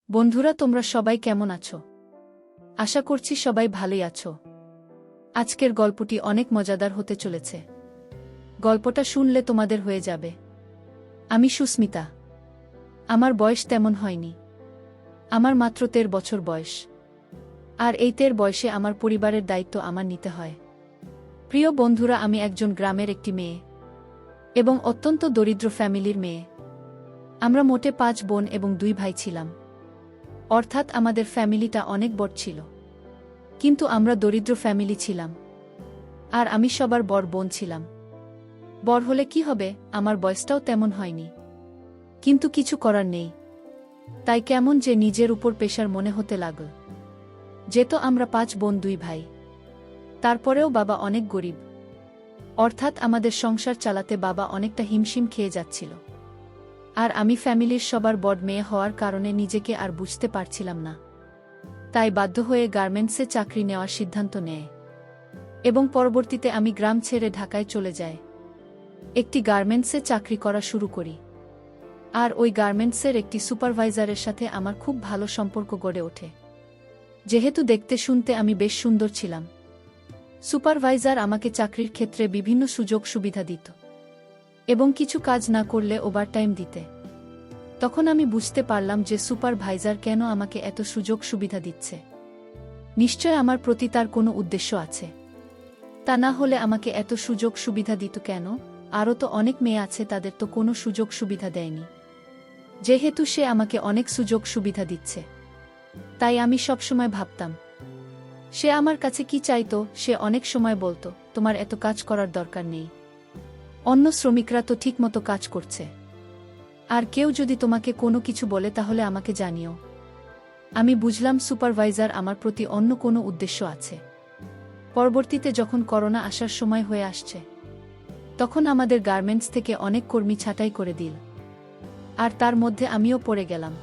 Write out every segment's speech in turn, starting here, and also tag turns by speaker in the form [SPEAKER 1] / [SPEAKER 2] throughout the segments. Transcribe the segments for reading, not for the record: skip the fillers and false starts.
[SPEAKER 1] বন্ধুরা, তোমরা সবাই কেমন আছো? আশা করছি সবাই ভালোই আছো। আজকের গল্পটি অনেক মজাদার হতে চলেছে। গল্পটা শুনলে তোমাদের হয়ে যাবে। আমি সুস্মিতা। আমার বয়স তেমন হয়নি। আমার মাত্র 13 বছর বয়স। আর এই 13 বয়সে আমার পরিবারের দায়িত্ব আমার নিতে হয়। প্রিয় বন্ধুরা, আমি একজন গ্রামের একটি মেয়ে এবং অত্যন্ত দরিদ্র ফ্যামিলির মেয়ে। আমরা মোটে 5 বোন এবং 2 ভাই ছিলাম। অর্থাৎ আমাদের ফ্যামিলিটা অনেক বড় ছিল। কিন্তু আমরা দরিদ্র ফ্যামিলি ছিলাম। আর আমি সবার বড় বোন ছিলাম। বড় হলে কি হবে, আমার বয়সটাও তেমন হয়নি। কিন্তু কিছু করার নেই। তাই কেমন যে নিজের উপর পেশার মনে হতে লাগল। যেত আমরা 5 বোন 2 ভাই। তারপরেও বাবা অনেক গরিব। অর্থাৎ আমাদের সংসার চালাতে বাবা অনেকটা হিমশিম খেয়ে যাচ্ছিল। আর আমি ফ্যামিলির সবার বড় মেয়ে হওয়ার কারণে নিজেকে আর বুঝতে পারছিলাম না। তাই বাধ্য হয়ে গার্মেন্টসে চাকরি নেওয়ার সিদ্ধান্ত নেয়। এবং পরবর্তীতে আমি গ্রাম ছেড়ে ঢাকায় চলে যাই। একটি গার্মেন্টসে চাকরি করা শুরু করি। আর ওই গার্মেন্টসের একটি সুপারভাইজারের সাথে আমার খুব ভালো সম্পর্ক গড়ে ওঠে। যেহেতু দেখতে শুনতে আমি বেশ সুন্দর ছিলাম, সুপারভাইজার আমাকে চাকরির ক্ষেত্রে বিভিন্ন সুযোগ সুবিধা দিত এবং কিছু কাজ না করলে ওভারটাইম দিতে। তখন আমি বুঝতে পারলাম যে সুপারভাইজার কেন আমাকে এত সুযোগ সুবিধা দিচ্ছে। নিশ্চয় আমার প্রতি তার কোনো উদ্দেশ্য আছে। তা না হলে আমাকে এত সুযোগ সুবিধা দিত কেন? আরও তো অনেক মেয়ে আছে, তাদের তো কোনো সুযোগ সুবিধা দেয়নি। যেহেতু সে আমাকে অনেক সুযোগ সুবিধা দিচ্ছে, তাই আমি সবসময় ভাবতাম সে আমার কাছে কি চাইতো। সে অনেক সময় বলতো, তোমার এত কাজ করার দরকার নেই, অন্য শ্রমিকরা তো ঠিকমতো কাজ করছে। আর কেউ যদি তোমাকে কোনো কিছু বলে তাহলে আমাকে জানিও। আমি বুঝলাম সুপারভাইজার আমার প্রতি অন্য কোনো উদ্দেশ্য আছে। পরবর্তীতে যখন করোনা আসার সময় হয়ে আসছে, তখন আমাদের গার্মেন্টস থেকে অনেক কর্মী ছাঁটাই করে দিল। আর তার মধ্যে আমিও পড়ে গেলাম।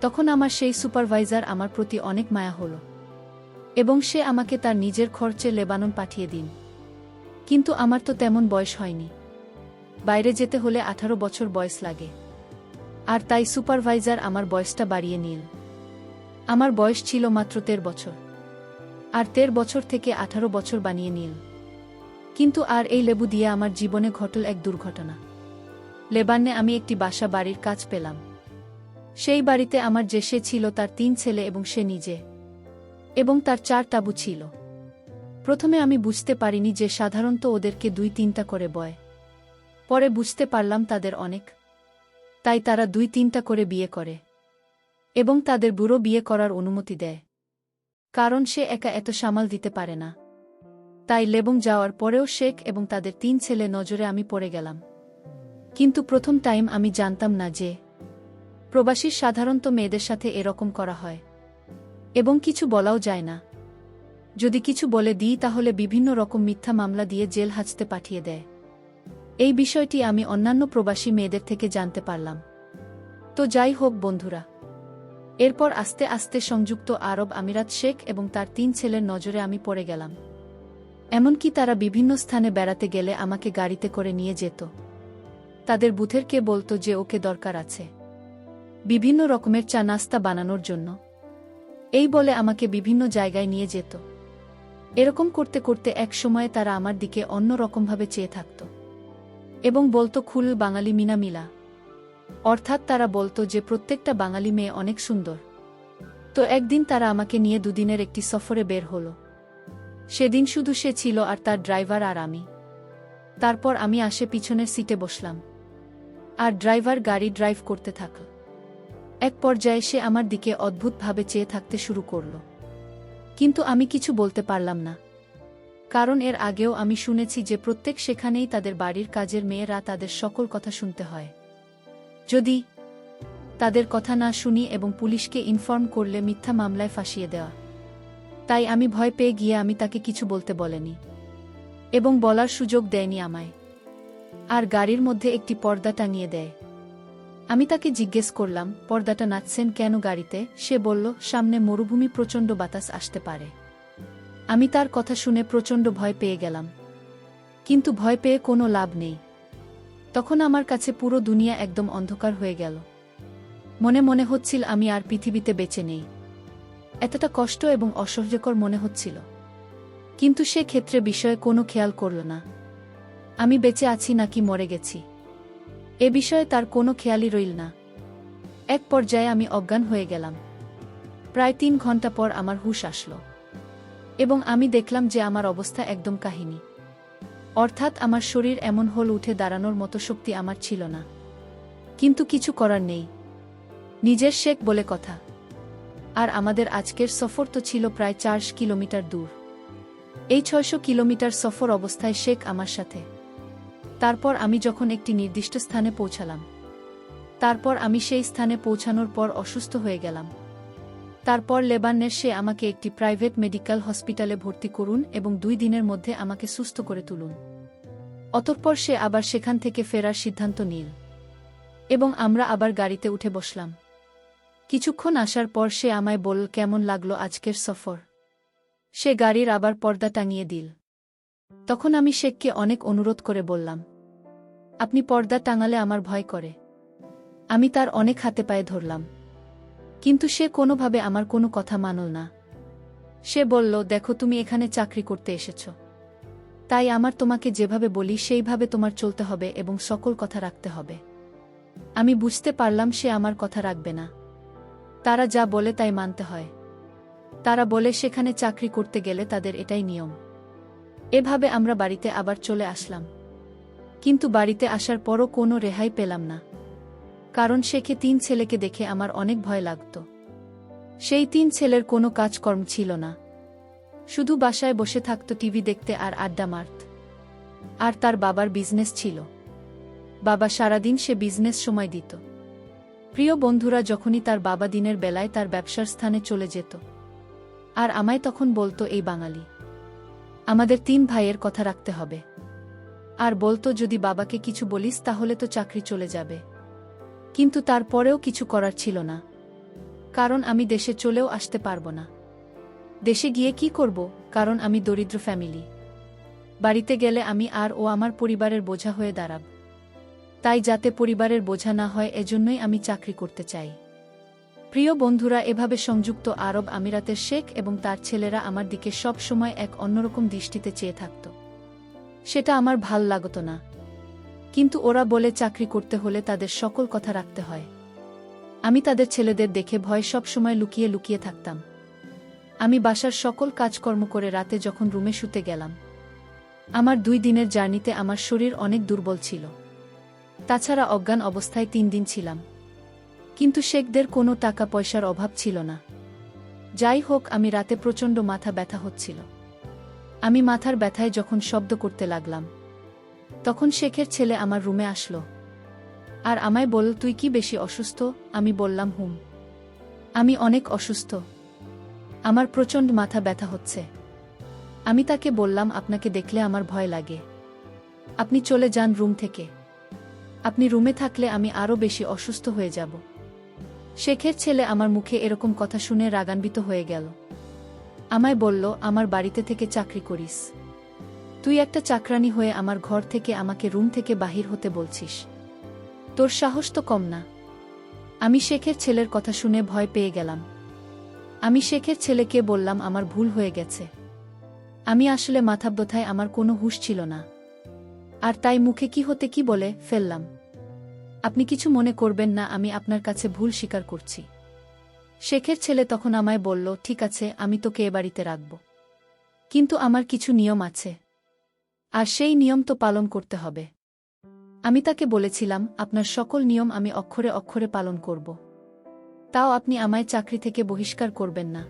[SPEAKER 1] তখন আমার সেই সুপারভাইজার আমার প্রতি অনেক মায়া হলো এবং সে আমাকে তার নিজের খরচে লেবানন পাঠিয়ে দিন। কিন্তু আমার তো তেমন বয়স হয়নি। বাইরে যেতে হলে 18 বছর বয়স লাগে। আর তাই সুপারভাইজার আমার বয়সটা বাড়িয়ে নিল। আমার বয়স ছিল মাত্র 13 বছর। আর 13 বছর থেকে 18 বছর বানিয়ে নিল। কিন্তু আর এই লেবু দিয়ে আমার জীবনে ঘটল এক দুর্ঘটনা। লেবাননে আমি একটি বাসা বাড়ির কাজ পেলাম। সেই বাড়িতে আমার যে সে ছিল তার 3 ছেলে এবং সে নিজে, এবং তার 4 তাঁবু ছিল। প্রথমে আমি বুঝতে পারিনি যে সাধারণত ওদেরকে 2-3টা করে বয়। পরে বুঝতে পারলাম তাদের অনেক। তাই তারা 2-3টা করে বিয়ে করে এবং তাদের বুড়ো বিয়ে করার অনুমতি দেয়। কারণ সে একা এত সামাল দিতে পারে না। তাই লেবং যাওয়ার পরেও শেখ এবং তাদের 3 ছেলে নজরে আমি পড়ে গেলাম। কিন্তু প্রথম টাইম আমি জানতাম না যে প্রবাসীর সাধারণত মেয়েদের সাথে এরকম করা হয় এবং কিছু বলাও যায় না। যদি কিছু বলে দিই তাহলে বিভিন্ন রকম মিথ্যা মামলা দিয়ে জেল হাজতে পাঠিয়ে দেয়। এই বিষয়টি আমি অন্যান্য প্রবাসী মেয়েদের থেকে জানতে পারলাম। তো যাই হোক বন্ধুরা, এরপর আস্তে আস্তে সংযুক্ত আরব আমিরাত শেখ এবং তার 3 ছেলের নজরে আমি পড়ে গেলাম। এমনকি তারা বিভিন্ন স্থানে বেড়াতে গেলে আমাকে গাড়িতে করে নিয়ে যেত। তাদের বুথের কে বলতো যে ওকে দরকার আছে বিভিন্ন রকমের চা নাস্তা বানানোর জন্য। এই বলে আমাকে বিভিন্ন জায়গায় নিয়ে যেত। এরকম করতে করতে এক সময়ে তারা আমার দিকে অন্য রকমভাবে চেয়ে থাকত এবং বলতো, খুল বাঙালি মিনা মিলা। অর্থাৎ তারা বলতো যে প্রত্যেকটা বাঙালি মেয়ে অনেক সুন্দর। তো একদিন তারা আমাকে নিয়ে 2 দিনের একটি সফরে বের হলো। সেদিন শুধু সে ছিল আর তার ড্রাইভার আর আমি। তারপর আমি আসে পিছনের সিটে বসলাম আর ড্রাইভার গাড়ি ড্রাইভ করতে থাকল। এক পর্যায়ে সে আমার দিকে অদ্ভুতভাবে চেয়ে থাকতে শুরু করল। কিন্তু আমি কিছু বলতে পারলাম না। কারণ এর আগেও আমি শুনেছি যে প্রত্যেক সেখানেই তাদের বাড়ির কাজের মেয়েরা তাদের সকল কথা শুনতে হয়। যদি তাদের কথা না শুনি এবং পুলিশকে ইনফর্ম করলে মিথ্যা মামলায় ফাঁসিয়ে দেওয়া। তাই আমি ভয় পেয়ে গিয়ে আমি তাকে কিছু বলতে বলেনি এবং বলার সুযোগ দেয়নি আমায়। আর গাড়ির মধ্যে একটি পর্দা টাঙিয়ে দেয়। আমি তাকে জিজ্ঞেস করলাম, পর্দাটা নাচছেন কেন গাড়িতে? সে বলল, সামনে মরুভূমি, প্রচণ্ড বাতাস আসতে পারে। আমি তার কথা শুনে প্রচণ্ড ভয় পেয়ে গেলাম। কিন্তু ভয় পেয়ে কোনো লাভ নেই। তখন আমার কাছে পুরো দুনিয়া একদম অন্ধকার হয়ে গেল। মনে মনে হচ্ছিল আমি আর পৃথিবীতে বেঁচে নেই। এতটা কষ্ট এবং অসহ্যকর মনে হচ্ছিল। কিন্তু সে ক্ষেত্রে বিষয়ে কোনো খেয়াল করল না। আমি বেঁচে আছি নাকি মরে গেছি এ বিষয়ে তার কোনো খেয়ালই রইল না। এক পর্যায়ে আমি অজ্ঞান হয়ে গেলাম। প্রায় 3 ঘন্টা পর আমার হুঁশ আসলো এবং আমি দেখলাম যে আমার অবস্থা একদম কাহিনী। অর্থাৎ আমার শরীর এমন হল উঠে দাঁড়ানোর মতো শক্তি আমার ছিল না। কিন্তু কিছু করার নেই, নিজের শেখ বলে কথা। আর আমাদের আজকের সফর তো ছিল প্রায় 400 কিলোমিটার দূর। এই 600 কিলোমিটার সফর অবস্থায় শেখ আমার সাথে। তারপর আমি যখন একটি নির্দিষ্ট স্থানে পৌঁছালাম, তারপর আমি সেই স্থানে পৌঁছানোর পর অসুস্থ হয়ে গেলাম। তারপর লেবাননের সে আমাকে একটি প্রাইভেট মেডিকেল হসপিটালে ভর্তি করুন এবং 2 দিনের মধ্যে আমাকে সুস্থ করে তুলুন। অতঃপর সে আবার সেখান থেকে ফেরার সিদ্ধান্ত নিল এবং আমরা আবার গাড়িতে উঠে বসলাম। কিছুক্ষণ আসার পর সে আমায় বলল কেমন লাগলো আজকের সফর। সে গাড়ির আবার পর্দা টাঙিয়ে দিল। তখন আমি শেখকে অনেক অনুরোধ করে বললাম, আপনি পর্দা টাঙালে আমার ভয় করে। আমি তার অনেক হাতে পায়ে ধরলাম, কিন্তু সে কোনোভাবে আমার কোনো কথা মানল না। সে বলল, দেখো তুমি এখানে চাকরি করতে এসেছ, তাই আমার তোমাকে যেভাবে বলি সেইভাবে তোমার চলতে হবে এবং সকল কথা রাখতে হবে। আমি বুঝতে পারলাম সে আমার কথা রাখবে না। তারা যা বলে তাই মানতে হয়। তারা বলে সেখানে চাকরি করতে গেলে তাদের এটাই নিয়ম। এভাবে আমরা বাড়িতে আবার চলে আসলাম। কিন্তু বাড়িতে আসার পরও কোনো রেহাই পেলাম না, কারণ শেখে 3 ছেলেকে দেখে আমার অনেক ভয় লাগত। সেই 3 ছেলের কোনো কাজকর্ম ছিল না, শুধু বাসায় বসে থাকত টিভি দেখতে আর আড্ডা মারত। আর তার বাবার বিজনেস ছিল, বাবা সারাদিন সে বিজনেস সময় দিত। প্রিয় বন্ধুরা, যখনই তার বাবা দিনের বেলায় তার ব্যবসার স্থানে চলে যেত, আর আমায় তখন বলতো, এই বাঙালি, আমাদের 3 ভাইয়ের কথা রাখতে হবে। আর বলতো, যদি বাবাকে কিছু বলিস তাহলে তো চাকরি চলে যাবে। কিন্তু তারপরেও কিছু করার ছিল না, কারণ আমি দেশে চলেও আসতে পারবো না। দেশে গিয়ে কি করব, কারণ আমি দরিদ্র ফ্যামিলি। বাড়িতে গেলে আমি আর ও আমার পরিবারের বোঝা হয়ে দাঁড়াব। তাই যাতে পরিবারের বোঝা না হয় এজন্যই আমি চাকরি করতে চাই। প্রিয় বন্ধুরা, এভাবে সংযুক্ত আরব আমিরাতের শেখ এবং তার ছেলেরা আমার দিকে সব সময় এক অন্যরকম দৃষ্টিতে চেয়ে থাকত। সেটা আমার ভাল লাগতো না, কিন্তু ওরা বলে চাকরি করতে হলে তাদের সকল কথা রাখতে হয়। আমি তাদের ছেলেদের দেখে ভয় সব সময় লুকিয়ে লুকিয়ে থাকতাম। আমি বাসার সকল কাজকর্ম করে রাতে যখন রুমে শুতে গেলাম, আমার 2 দিনের জার্নিতে আমার শরীর অনেক দুর্বল ছিল। তাছাড়া অজ্ঞান অবস্থায় 3 দিন ছিলাম। কিন্তু শেখদের কোনো টাকা পয়সার অভাব ছিল না। যাই হোক, আমি রাতে প্রচণ্ড মাথা ব্যথা হচ্ছিল। আমি মাথার ব্যথায় যখন শব্দ করতে লাগলাম, তখন শেখের ছেলে আমার রুমে আসলো আর আমায় বলল, তুই কি বেশি অসুস্থ? আমি বললাম, হুম, আমি অনেক অসুস্থ, আমার প্রচণ্ড মাথা ব্যথা হচ্ছে। আমি তাকে বললাম, আপনাকে দেখলে আমার ভয় লাগে, আপনি চলে যান রুম থেকে। আপনি রুমে থাকলে আমি আরও বেশি অসুস্থ হয়ে যাব। শেখের ছেলে আমার মুখে এরকম কথা শুনে রাগান্বিত হয়ে গেল। আমায় বলল, আমার বাড়িতে থেকে চাকরি করিস, তুই একটা চাকরানি হয়ে আমার ঘর থেকে আমাকে রুম থেকে বাহির হতে বলছিস, তোর সাহস তো কম না। আমি শেখের ছেলের কথা শুনে ভয় পেয়ে গেলাম। আমি শেখের ছেলেকে বললাম, আমার ভুল হয়ে গেছে, আমি আসলে মাথা ব্যথায় আমার কোনো হুঁশ ছিল না, আর তাই মুখে কি হতে কি বলে ফেললাম। আপনি কিছু মনে করবেন না, আমি আপনার কাছে ভুল স্বীকার করছি। শেখের ছেলে তখন আমায় বলল, ঠিক আছে, আমি তোকে এ বাড়িতে রাখব, কিন্তু আমার কিছু নিয়ম আছে, আর সেই নিয়ম তো পালন করতে হবে। আমি তাকে বলেছিলাম, আপনার সকল নিয়ম আমি অক্ষরে অক্ষরে পালন করব, তাও আপনি আমায় চাকরি থেকে বহিষ্কার করবেন না।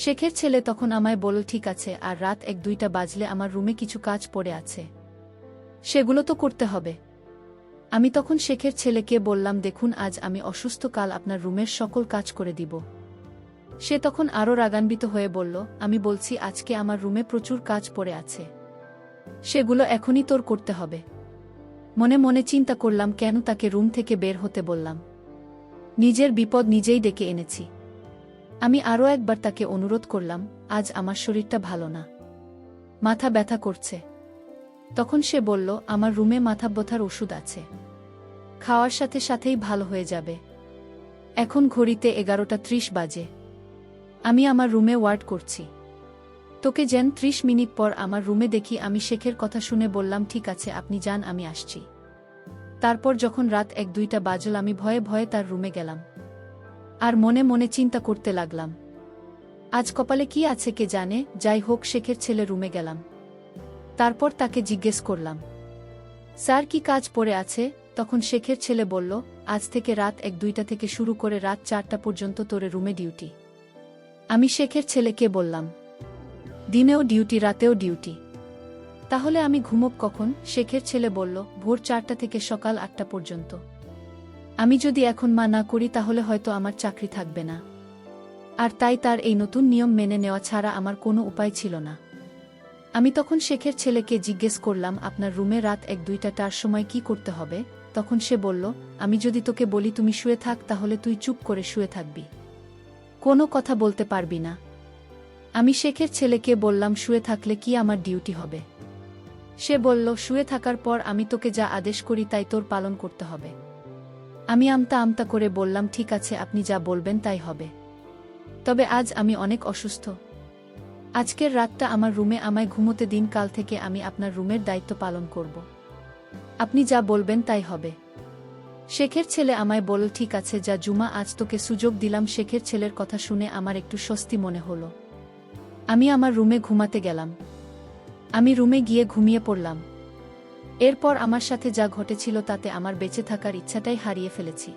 [SPEAKER 1] শেখের ছেলে তখন আমায় বলল, ঠিক আছে, আর রাত 1-2টা বাজলে আমার রুমে কিছু কাজ পড়ে আছে, সেগুলো তো করতে হবে। আমি তখন শেখের ছেলেকে বললাম, দেখুন, আজ আমি অসুস্থ, কাল আপনার রুমের সকল কাজ করে দিব। সে তখন আরও রাগান্বিত হয়ে বলল, আমি বলছি, আজকে আমার রুমে প্রচুর কাজ পড়ে আছে, সেগুলো এখনই তোর করতে হবে। মনে মনে চিন্তা করলাম, কেন তাকে রুম থেকে বের হতে বললাম, নিজের বিপদ নিজেই ডেকে এনেছি। আমি আরও একবার তাকে অনুরোধ করলাম, আজ আমার শরীরটা ভালো না, মাথা ব্যথা করছে। তখন সে বলল, আমার রুমে মাথা ব্যথার ওষুধ আছে, খাওয়ার সাথে সাথেই ভালো হয়ে যাবে। এখন ঘড়িতে 11:30 বাজে। আমি আমার রুমে ওয়ার্ড করছি। তোকে যেন 30 মিনিট পর আমার রুমে দেখি। আমি শেখের কথা শুনে বললাম, ঠিক আছে আপনি যান, আমি আসছি। তারপর যখন রাত 1-2টা বাজল, আমি ভয়ে ভয়ে তার রুমে গেলাম। আর মনে মনে চিন্তা করতে লাগলাম, আজ কপালে কি আছে কে জানে। যাই হোক, শেখের ছেলে রুমে গেলাম। তারপর তাকে জিজ্ঞেস করলাম, স্যার কি কাজ পড়ে আছে? তখন শেখের ছেলে বলল, আজ থেকে রাত 1-2টা থেকে শুরু করে রাত 4টা পর্যন্ত তোরে রুমে ডিউটি। আমি শেখের ছেলেকে বললাম, দিনেও ডিউটি, রাতেও ডিউটি? তাহলে আমি ঘুমোব কখন? শেখের ছেলে বলল, ভোর 4টা থেকে সকাল 8টা পর্যন্ত। আমি যদি এখন না করি তাহলে হয়তো আমার চাকরি থাকবে না। আর তাই তার এই নতুন নিয়ম মেনে নেওয়া ছাড়া আমার কোনো উপায় ছিল না। আমি তখন শেখের ছেলেকে জিজ্ঞেস করলাম, আপনার রুমে রাত 1-2টার সময় কি করতে হবে? তখন সে বলল, আমি যদি তোকে বলি তুমি শুয়ে থাক, তাহলে তুই চুপ করে শুয়ে থাকবি, কোনো কথা বলতে পারবি না। আমি শেখের ছেলেকে বললাম, শুয়ে থাকলে কি আমার ডিউটি হবে? সে বলল, শুয়ে থাকার পর আমি তোকে যা আদেশ করি তাই তোর পালন করতে হবে। আমি আমতা আমতা করে বললাম, ঠিক আছে, আপনি যা বলবেন তাই হবে। তবে আজ আমি অনেক অসুস্থ। আজকের রাতটা আমার রুমে আমায় ঘুমোতে দিন, কাল থেকে আমি আপনার রুমের দায়িত্ব পালন করব। আপনি যা বলবেন তাই হবে। শেখের ছেলে আমায় বলল, ঠিক আছে যা জুমা, আজ তোকে সুযোগ দিলাম। শেখের ছেলের কথা শুনে আমার একটু স্বস্তি মনে হলো। আমি আমার রুমে ঘুমাতে গেলাম। আমি রুমে গিয়ে ঘুমিয়ে পড়লাম। এরপর আমার সাথে যা ঘটেছিল তাতে আমার বেঁচে থাকার ইচ্ছাটাই হারিয়ে ফেলেছি।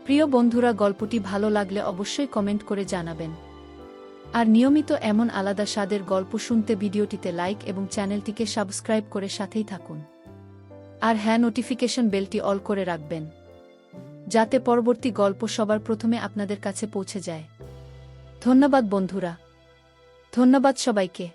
[SPEAKER 1] প্রিয় বন্ধুরা, গল্পটি ভালো লাগলে অবশ্যই কমেন্ট করে জানাবেন। আর নিয়মিত এমন আলাদা স্বাদের গল্প শুনতে ভিডিওটিতে লাইক এবং চ্যানেলটিকে সাবস্ক্রাইব করে সাথেই থাকুন। আর হ্যাঁ, নোটিফিকেশন বেলটি অল করে রাখবেন, যাতে পরবর্তী গল্প সবার প্রথমে আপনাদের কাছে পৌঁছে যায়। ধন্যবাদ বন্ধুরা, ধন্যবাদ সবাইকে।